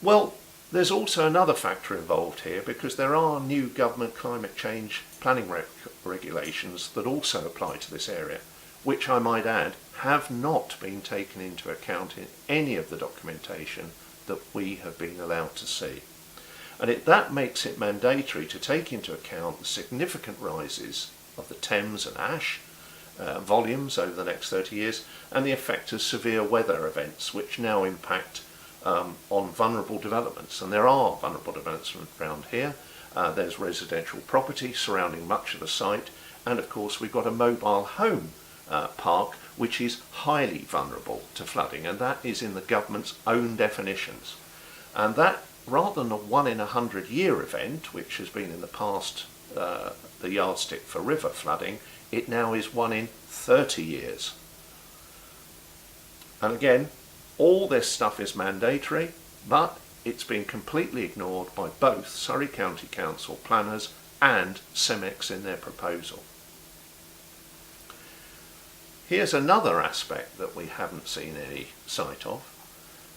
Well, there's also another factor involved here, because there are new government climate change planning regulations that also apply to this area, which I might add have not been taken into account in any of the documentation that we have been allowed to see. And that makes it mandatory to take into account the significant rises of the Thames and Ash volumes over the next 30 years, and the effect of severe weather events which now impact on vulnerable developments. And there are vulnerable developments around here. There's residential property surrounding much of the site, and of course we've got a mobile home park which is highly vulnerable to flooding, and that is in the government's own definitions. And that, rather than a 1 in 100 year event, which has been in the past the yardstick for river flooding, it now is 1 in 30 years. And again, all this stuff is mandatory, but it's been completely ignored by both Surrey County Council planners and CEMEX in their proposal. Here's another aspect that we haven't seen any sight of.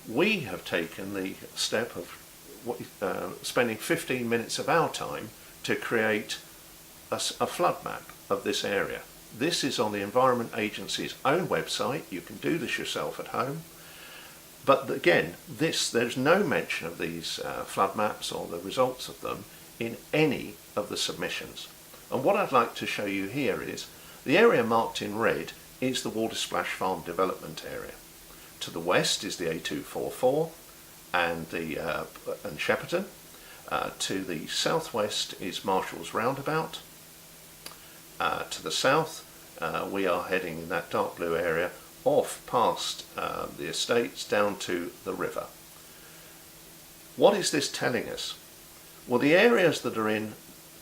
We have taken the step of spending 15 minutes of our time to create a flood map of this area. This is on the Environment Agency's own website. You can do this yourself at home. But again, there's no mention of these flood maps or the results of them in any of the submissions. And what I'd like to show you here is the area marked in red is the Watersplash Farm development area. To the west is the A244 and Shepperton. To the southwest is Marshall's Roundabout. To the south we are heading in that dark blue area off past the estates down to the river. What is this telling us? Well, the areas that are in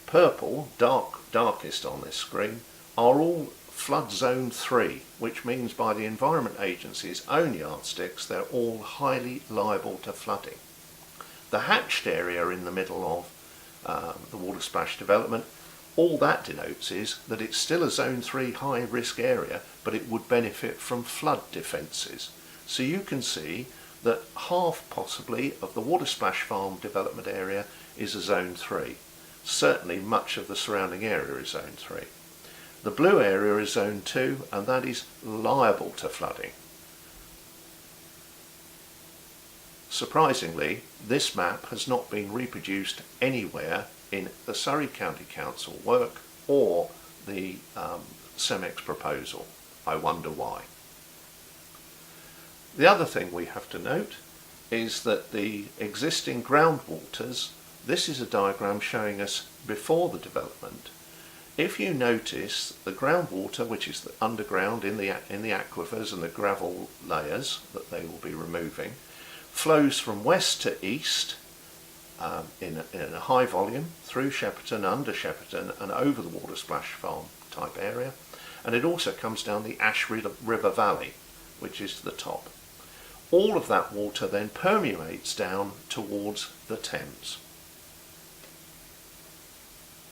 purple, darkest on this screen, are all flood zone 3, which means by the Environment Agency's own yardsticks they're all highly liable to flooding. The hatched area in the middle of the Watersplash development, all that denotes is that it's still a zone 3 high risk area, but it would benefit from flood defences. So you can see that half possibly of the Watersplash Farm development area is a zone 3. Certainly much of the surrounding area is zone 3. The blue area is zone 2, and that is liable to flooding. Surprisingly, this map has not been reproduced anywhere in the Surrey County Council work or the CEMEX proposal. I wonder why. The other thing we have to note is that the existing groundwaters, this is a diagram showing us before the development. If you notice, the groundwater, which is the underground in the aquifers and the gravel layers that they will be removing, flows from west to east in a high volume through Shepperton, under Shepperton and over the Watersplash Farm type area, and it also comes down the Ash River Valley, which is to the top. All of that water then permeates down towards the Thames.